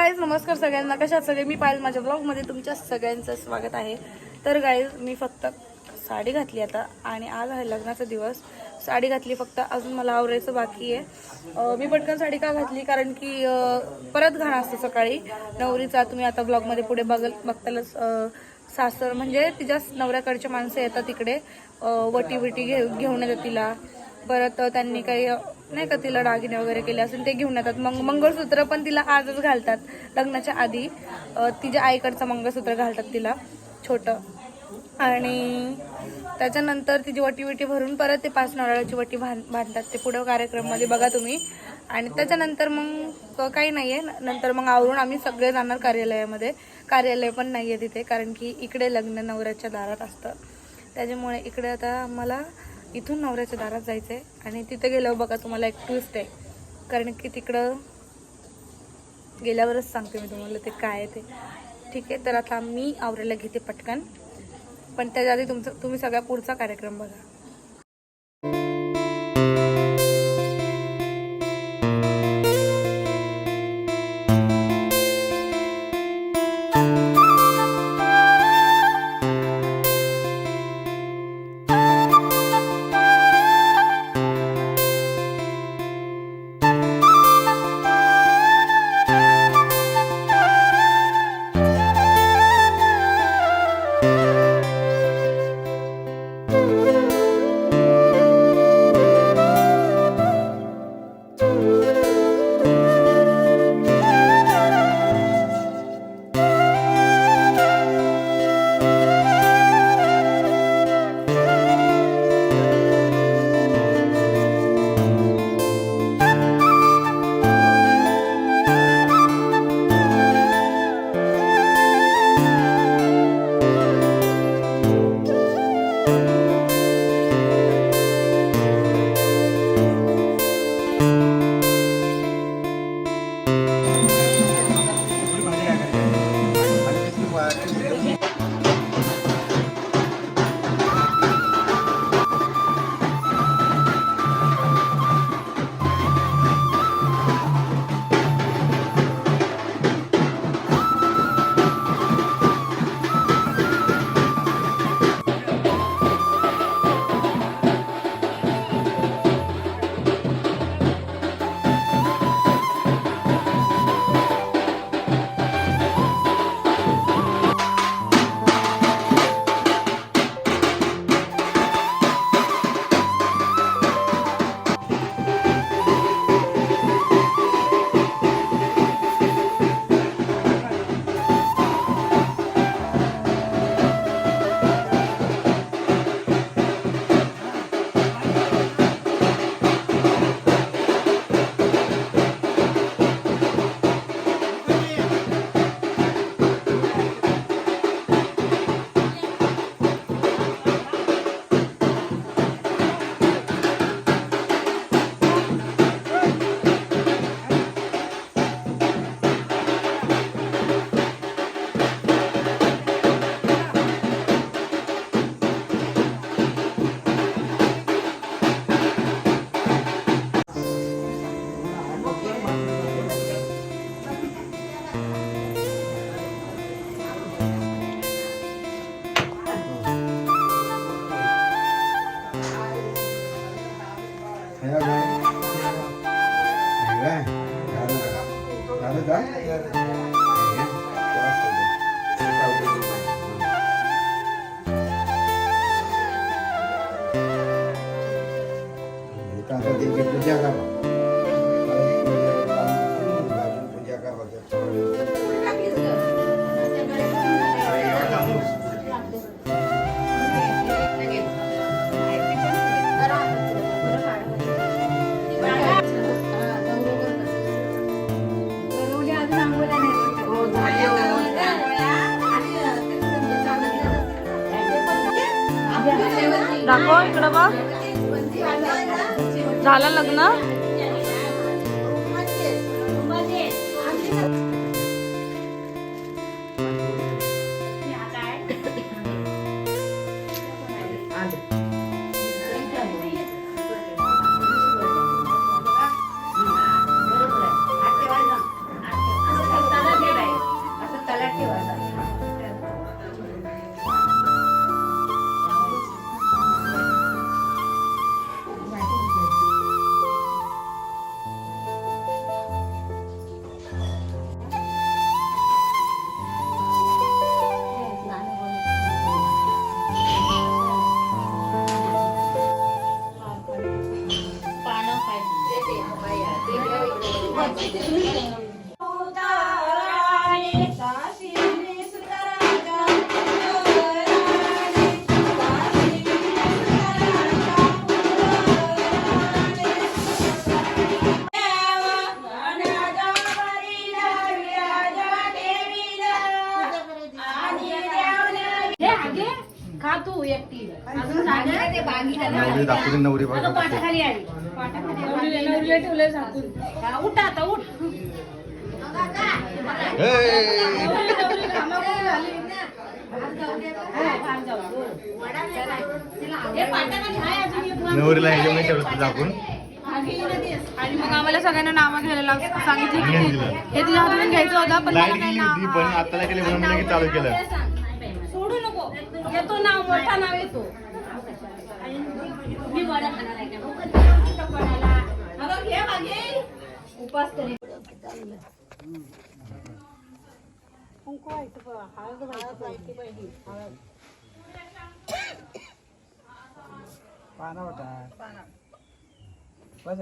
Guys नमस्कार सगळ्यांना, कशात सगळे मी पाहिजे माझ्या ब्लॉगमध्ये तुमच्या सगळ्यांचं स्वागत आहे। तर गाईज मी फक्त साडी घातली आता आणि आज आहे लग्नाचा दिवस। साडी घातली फक्त, अजून मला आवरायचं बाकी आहे। मी पटकन साडी का घातली कारण की परत घाण असतं सकाळी नवरीचा। तुम्ही आता ब्लॉगमध्ये पुढे बघतालच सासर म्हणजे तिच्या नवऱ्याकडचे माणसं येतात तिकडे, वटी घेऊन येतात तिला। परत त्यांनी काही नाही का तिला दागिने वगैरे केले असेल ते घेऊन येतात। मग मंगळसूत्र पण तिला आजच घालतात, लग्नाच्या आधी तिच्या आईकडचं मंगळसूत्र घालतात तिला छोटं। आणि त्याच्यानंतर तिची वटी भरून परत ते 5 नारळाची वटी बांधतात, ते पुढे कार्यक्रममध्ये बघा तुम्ही। आणि त्याच्यानंतर मग काही नाही आहे, नंतर मग आवरून आम्ही सगळे जाणार कार्यालयामध्ये। कार्यालय पण नाही आहे तिथे कारण की इकडे लग्न नवऱ्याच्या दारात असतं, त्याच्यामुळे इकडे आता मला इथून नवऱ्याच्या दारात जायचं आहे। आणि तिथे गेल्यावर बघा तुम्हाला एक ट्विस्ट आहे, कारण की तिकडं गेल्यावरच सांगते मी तुम्हाला ते काय आहे ते, ठीक आहे। तर आता मी आवरायला घेते पटकन, पण त्याच्या आधी तुम्ही सगळा पुढचा कार्यक्रम बघा। दाखव इकडं बघ, झालं लग्न। तू एकटी अजून झालं ते बागीला नवरी दाखवली नवरी बघा पाटाखाली आली पाटाखाली ठेवले झाकून उठ आता उठ नवरीला ह्याच्यामध्ये ठेवलं दाखवून आणि मग आम्हाला सगळ्यांना नावं घ्यायला सांगितली की हे तुझ्या हातून घ्यायचं होतं पण लाईट मला काही गेली होती नाव- पण आता गेली म्हणून मी लगेच चालू केलं. सोडू नको येतो नाव मोठा नाव येतो मी वडा खाणार आहे का कोणाला अगं घे मागे उपास करे कुंकू व्हायचं हळद व्हायची पाहिजे हळद पाना होता बस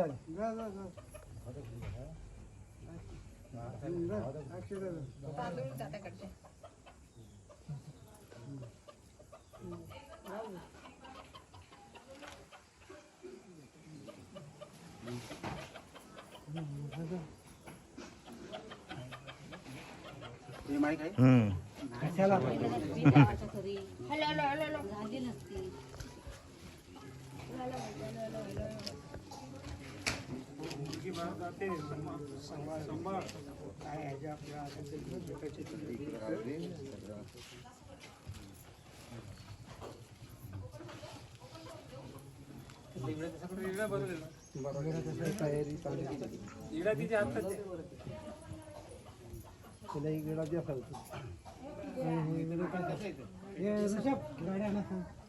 कशाला तयारी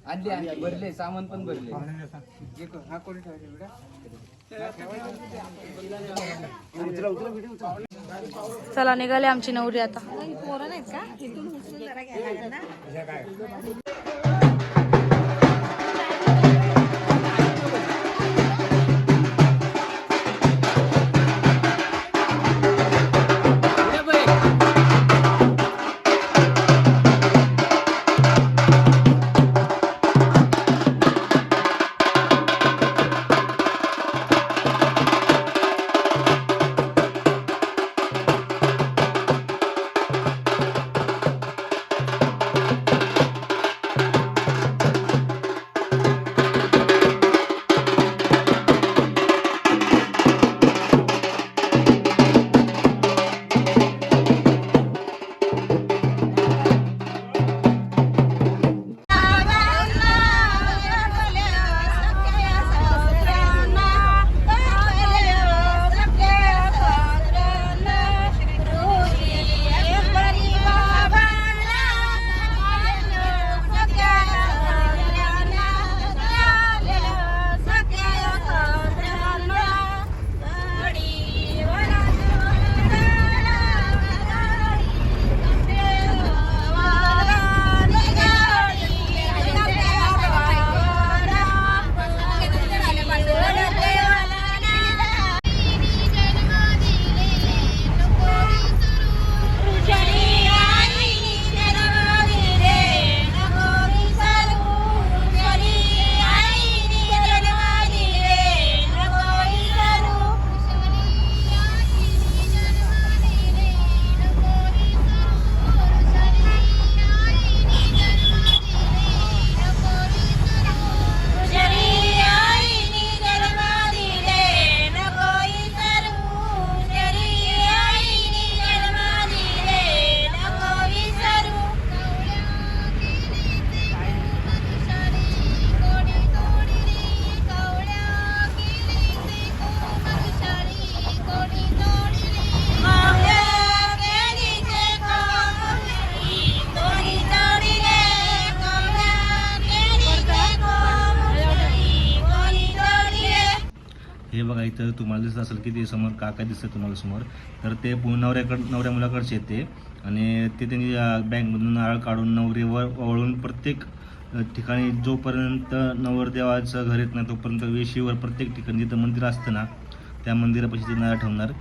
आणली भरले सामान पण भरले चला निघाले आमची नवरी आता. हे बघा इथं तुम्हाला दिसत असेल की ते समोर काका दिसतं तुम्हाला समोर, तर ते नवऱ्या मुलाकडचे येते आणि ते त्यांनी बँकमधून नारळ काढून नवरीवर वळून प्रत्येक ठिकाणी जोपर्यंत नवरदेवाचं घर येत नाही तोपर्यंत वेशीवर प्रत्येक ठिकाणी जिथं मंदिर असतं ना त्या मंदिरापाशी ते नारळ ठेवणार.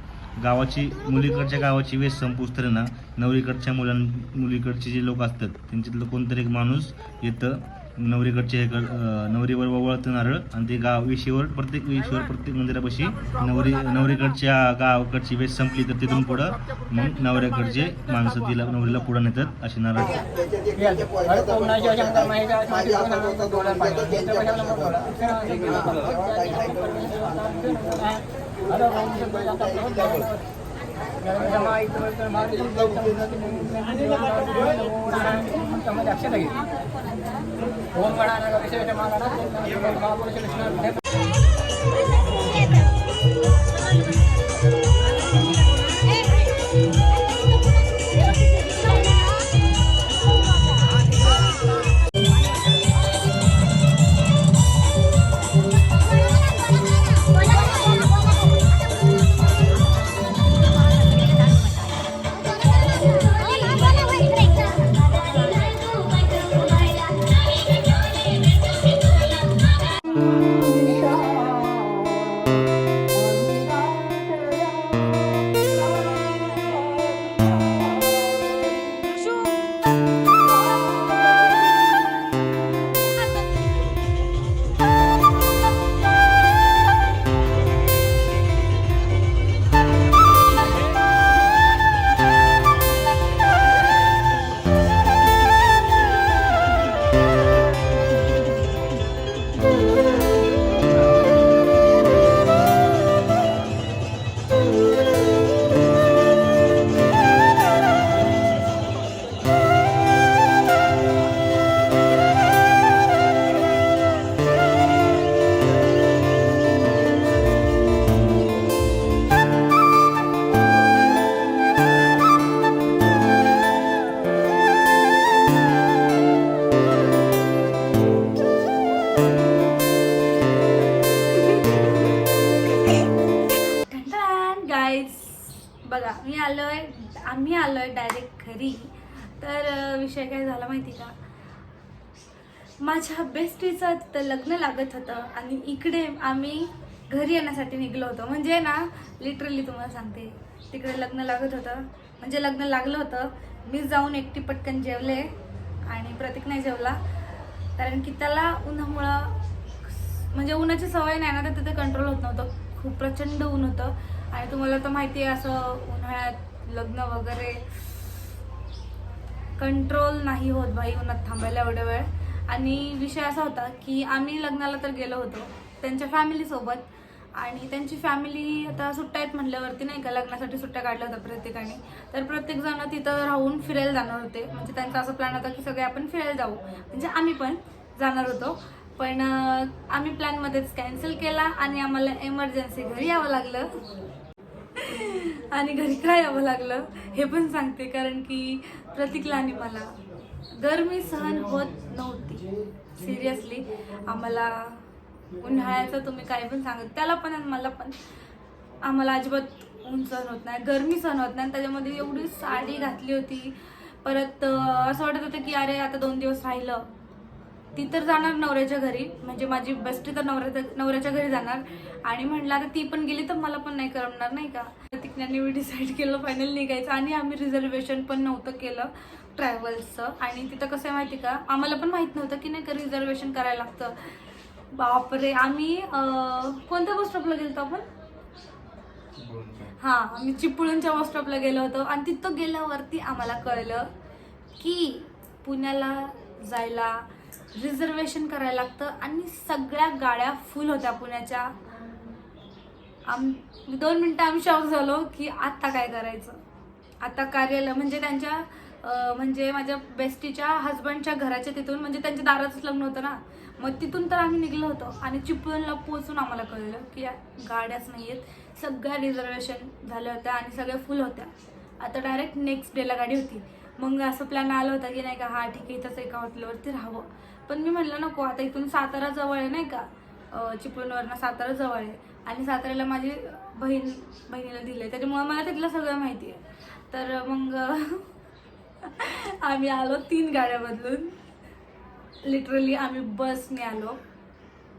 मुलीकडच्या गावाची वेश संपूस ना नवरीकडच्या मुलीकडचे जे लोक असतात त्यांच्यातलं कोणतरी एक माणूस येतं नवरीकडचे नवरीवर वळतं नारळ आणि ते विशीवर प्रत्येक मंदिरापाशी नवरीकडच्या गावाकडची वेळ संपली तर तिथून पुढं मग नवऱ्याकडचे माणसं तिला नवरीला पुढं नेतात अशी नारळ बघा आम्ही आलोय डायरेक्ट घरी. तर विषय काय झाला माहिती का, माझ्या बेस्टीचं तिथं लग्न लागत होतं आणि इकडे आम्ही घरी येण्यासाठी निघलो होतो. म्हणजे ना लिटरली तुम्हाला सांगते, तिकडे लग्न लागत होतं, म्हणजे लग्न लागलं होतं. मी जाऊन एकटी पटकन जेवले आणि प्रतीक नाही जेवला, कारण की त्याला उन्हामुळं म्हणजे उन्हाची सवय नाही ना, तर तिथे कंट्रोल होत नव्हतं. खूप प्रचंड ऊन होतं आणि तुम्हाला तर माहिती आहे असं उन्हाळ्यात लग्न वगैरे कंट्रोल नाही होत भाई, उन्हात थांबायला एवढा वेळ. आणि विषय असा होता की आम्ही लग्नाला तर गेलो होतो त्यांच्या फॅमिलीसोबत, आणि त्यांची फॅमिली आता सुट्ट्या आहेत म्हटल्यावरती नाही का, लग्नासाठी सुट्ट्या काढल्या होत्या प्रत्येकाने. तर प्रत्येक जण तिथं राहून फिरायला जाणार होते. म्हणजे त्यांचा असं प्लॅन होता की सगळे आपण फिरायला जाऊ, म्हणजे आम्ही पण जाणार होतो. पण आम्ही प्लॅनमध्येच कॅन्सल केला आणि आम्हाला एमर्जन्सी घरी यावं लागलं. आणि घरी काय यावं लागलं हे पण सांगते, कारण की प्रतीकला आणि मला गरमी सहन होत नव्हती. सिरियसली आम्हाला उन्हाळ्याचं तुम्ही काय पण सांगत, त्याला पण आणि मला पण, आम्हाला अजिबात ऊन सहन होत नाही, गरमी सहन होत नाही. त्याच्यामध्ये एवढी साडी घातली होती. परत असं वाटत होतं की अरे आता 2 दिवस राहिलं, ती तर जाणार नवऱ्याच्या घरी, म्हणजे माझी बेस्टी तर नवऱ्याच्या घरी जाणार. आणि म्हणलं आता ती पण गेली तर मला पण नाही करमणार नाही का. तिकड्यांनी मी डिसाईड केलं फायनल निघायचं. आणि आम्ही रिझर्वेशन पण नव्हतं केलं ट्रॅव्हल्सचं. आणि तिथं कसं आहे माहिती का, आम्हाला पण माहीत नव्हतं की नाही का रिझर्वेशन करायला लागतं. बापरे, आम्ही कोणत्या बस स्टॉपला गेलो आपण, हां आम्ही चिपळूणच्या बस स्टॉपला गेलो होतो. आणि तिथं गेल्यावरती आम्हाला कळलं की पुण्याला जायला रिझर्वेशन करायला लागतं. आणि सगळ्या गाड्या फुल होत्या पुण्याच्या. 2 मिनिटं आम्ही शॉक झालो की आता काय करायचं. आता कार्यालय म्हणजे त्यांच्या म्हणजे माझ्या बेस्टीच्या हजबंडच्या घराच्या तिथून, म्हणजे त्यांच्या दारातच लग्न होतं ना, मग तिथून तर आम्ही निघलो होतो. आणि चिपळूणला पोहोचून आम्हाला कळलं की गाड्याच नाही आहेत, सगळ्या रिझर्वेशन झाल्या होत्या आणि सगळ्या फुल होत्या. आता डायरेक्ट नेक्स्ट डेला गाडी होती. मग असं प्लॅन आला होता की नाही का, हा ठीक आहे इथंच एका हॉटेलवरती राहावं. पण मी म्हटलं नको, आता इथून सातारा जवळ आहे नाही का, चिपळूणवरनं सातारा जवळ आहे. आणि साताऱ्याला माझी बहिणीला दिले, त्याच्यामुळे मला तिथलं सगळं माहिती आहे. तर मग आम्ही आलो 3 गाड्या बदलून. लिटरली आम्ही बसने आलो,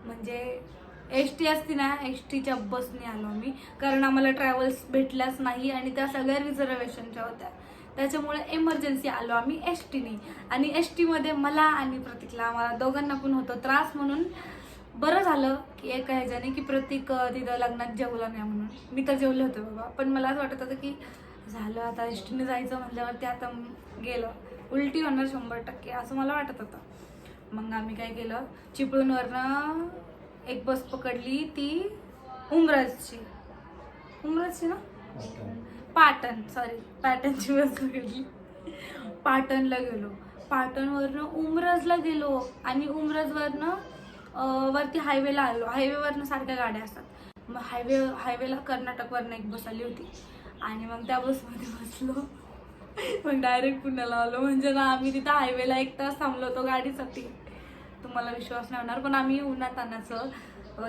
म्हणजे एसटी असती ना, एसटीच्या बसने आलो आम्ही, कारण आम्हाला ट्रॅव्हल्स भेटल्याच नाही आणि त्या सगळ्या रिझर्वेशनच्या होत्या. त्याच्यामुळे एमर्जन्सी आलो आम्ही एस टीने. आणि एस टीमध्ये मला आणि प्रतीकला आम्हाला दोघांना पण होतो त्रास, म्हणून बरं झालं की एका ह्याच्याने की प्रतीक तिथं लग्नात जेवला नाही म्हणून. मी तर जेवले होते बाबा, पण मला असं वाटत होतं की झालं आता एस टीने जायचं म्हटल्यावरती आता गेलं उलटी होणार 100% असं मला वाटत होतं. मग आम्ही काय केलं, चिपळूणवरनं एक बस पकडली, ती उमराजची ना पाटणची बस पकडली. पाटणला गेलो, पाटणवरनं उमरजला गेलो आणि उमरजवरनं वरती हायवेला आलो. हायवेवरनं सारख्या गाड्या असतात. मग हायवेला कर्नाटकवरनं एक बस आली होती आणि मग त्या बसमध्ये बसलो. मग डायरेक्ट पुण्याला आलो. म्हणजे ना आम्ही तिथं हायवेला 1 तास थांबलो होतो गाडीसाठी. तुम्हाला विश्वास नाही होणार, पण आम्ही उन्हातानाचं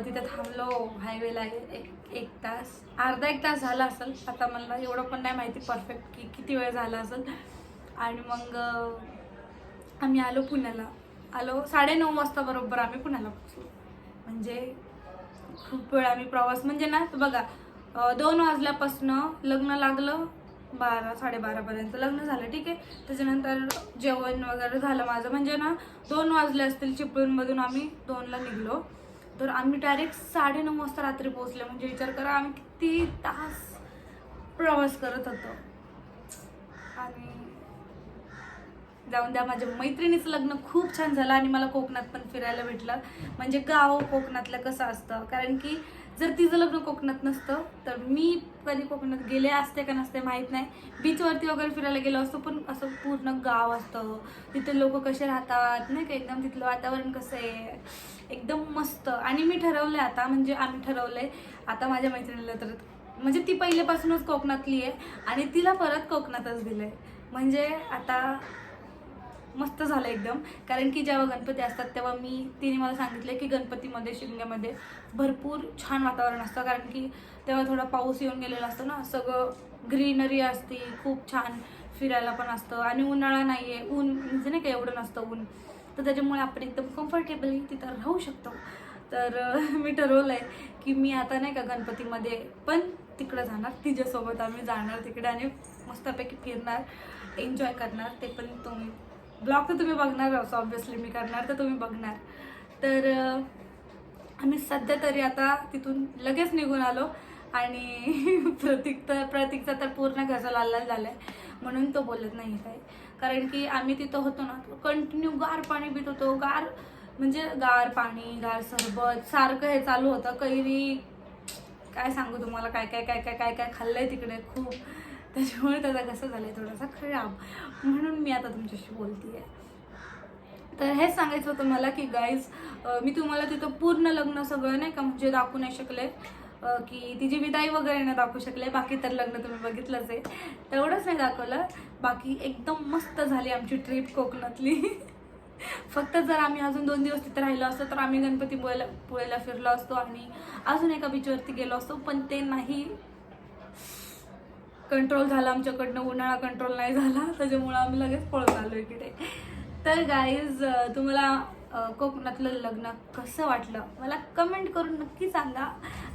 तिथं थांबलो हायवेला 1 तास, अर्धा 1 तास झाला असेल. आता मला एवढं पण नाही माहिती परफेक्ट की किती वेळ झाला असेल. आणि मग आम्ही आलो पुण्याला. 9:30 वाजता बरोबर आम्ही पुण्याला पोचलो. म्हणजे खूप वेळ आम्ही प्रवास, म्हणजे ना बघा 2 वाजल्यापासनं लग्न लागलं, 12-12:30 लग्न झालं, ठीक आहे. त्याच्यानंतर जेवण वगैरे झालं माझं, म्हणजे ना 2 वाजले असतील. चिपळूणमधून आम्ही 2ला निघलो, तर आम्ही डायरेक्ट 9:30 वाजता रात्री पोहोचले. म्हणजे विचार करा आम्ही किती तास प्रवास करत होतो. आणि जाऊन द्या, माझ्या मैत्रिणीचं लग्न खूप छान झालं आणि मला कोकणात पण फिरायला भेटलं. म्हणजे गाव कोकणातलं कसं असतं, कारण की जर तिचं लग्न कोकणात नसतं तर मी कधी कोकणात गेले असते का नसते माहीत नाही. बीचवरती वगैरे फिरायला गेलो असतो, पण असं पूर्ण गाव असतं, तिथे लोक कसे राहतात नाही का, एकदम तिथलं वातावरण कसं आहे, एकदम मस्त. आणि मी ठरवलंय आता, म्हणजे आम्ही ठरवलंय आता माझ्या मैत्रिणीला, तर म्हणजे ती पहिल्यापासूनच कोकणातली आहे आणि तिला परत कोकणातच दिलंय. म्हणजे आता मस्त झालं एकदम. कारण की जेव्हा गणपती असतात तेव्हा तिने मला सांगितलं की गणपतीमध्ये शिमग्यामध्ये भरपूर छान वातावरण असतं, कारण की तेव्हा थोडा पाऊस येऊन गेलेला असतो ना, सगळं ग्रीनरी असते, खूप छान फिरायला पण असतं आणि उन्हाळा नाही आहे, ऊन म्हणजे नाही का एवढं नसतं ऊन, तर त्याच्यामुळे आपण एकदम कम्फर्टेबली तिथं राहू शकतो. तर मी ठरवलं आहे की मी आता नाही का गणपतीमध्ये पण तिकडं जाणार, तिच्यासोबत आम्ही जाणार तिकडे आणि मस्तपैकी फिरणार, एन्जॉय करणार. ते पण तुम्ही ब्लॉग तर तुम्ही बघणार, ऑब्व्हियसली मी करणार तर तुम्ही बघणार. तर आम्ही सध्या तरी आता तिथून लगेच निघून आलो आणि प्रतीकचा तर पूर्ण घसा लाल झालाय, म्हणून तो बोलत नाही काय. कारण की आम्ही तिथं होतो ना, कंटिन्यू गार पाणी पित होतो, म्हणजे गार पाणी, गार सरबत सारखं हे चालू होतं. कैरी काय सांगू तुम्हाला, काय काय काय काय काय काय खाल्लंय तिकडे खूप, त्याच्यामुळे त्याचा घसा झालाय थोडासा खराब, म्हणून मी आता तुमच्याशी बोलतीये. तर हेच सांगायचं होतं मला की गाईज, मी तुम्हाला तिथं पूर्ण लग्न सगळं नाही का म्हणजे दाखवू नाही शकले, की तिची विदाई वगैरे नाही दाखवू शकले. बाकी तर लग्न तुम्ही बघितलंच आहे, तेवढंच नाही दाखवलं. बाकी एकदम मस्त झाली आमची ट्रिप कोकणातली. फक्त जर आम्ही अजून 2 दिवस तिथे राहिलो असतो तर आम्ही गणपतीपुळेला फिरलो असतो आणि अजून एका बीचवरती गेलो असतो, पण ते नाही कंट्रोल झाला आमच्याकडनं, उन्हाळा कंट्रोल नाही झाला, त्याच्यामुळे आम्ही लगेच पळून आलो इकडे. तर गाईज, तुम्हाला कोकणातलं लग्न कसं वाटलं मला कमेंट करून नक्की सांगा.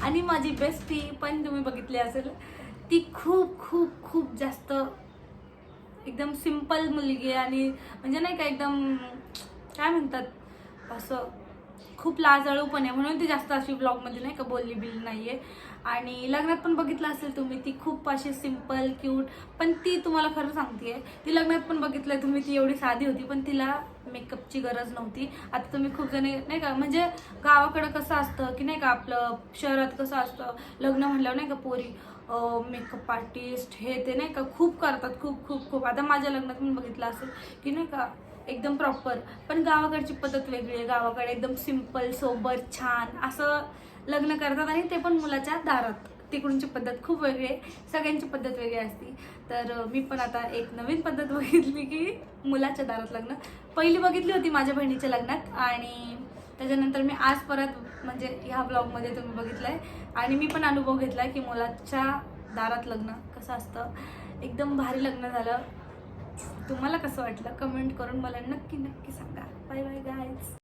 आणि माझी बेस्टी पण तुम्ही बघितली असेल, ती खूप खूप खूप जास्त एकदम सिंपल मुलगी आहे आणि म्हणजे नाही का एकदम काय म्हणतात असं खूप लाजाळू पण आहे, म्हणून ती जास्त अशी ब्लॉगमध्ये नाही का बोलली नाही आहे. आणि लग्नात पण बघितलं असेल तुम्ही, ती खूप अशी सिंपल क्यूट, पण ती तुम्हाला खरं सांगतेय, ती लग्नात पण बघितलंय तुम्ही, ती एवढी साधी होती पण तिला मेकअपची गरज नव्हती. आता तुम्ही खूप जण नाही का, म्हणजे गावाकडं कसं असतं की नाही का, आपलं शहरात कसं असतं लग्न म्हणल्यावर नाही का पोरी मेकअप आर्टिस्ट हे ते नाही का खूप करतात, खूप खूप खूप. आता माझ्या लग्नात पण बघितलं असेल की नाही का एकदम प्रॉपर, पण गावाकडची पद्धत वेगळी आहे. गावाकडे एकदम सिंपल सोबर छान असं लग्न करतात आणि ते पण मुलाच्या दारात. तिकडूनची पद्धत खूप वेगळी आहे, सगळ्यांची पद्धत वेगळी असते. तर मी पण आता एक नवीन पद्धत बघितली की मुलाच्या दारात लग्न. पहिली बघितली होती माझ्या बहिणीच्या लग्नात आणि त्याच्यानंतर मी आज परत म्हणजे ह्या ब्लॉगमध्ये तुम्ही बघितलंय आणि मी पण अनुभव घेतलाय की मुलाच्या दारात लग्न कसं असतं. एकदम भारी लग्न झालं. तुम्हाला कसं वाटलं कमेंट करून मला नक्की नक्की सांगा. Bye bye guys.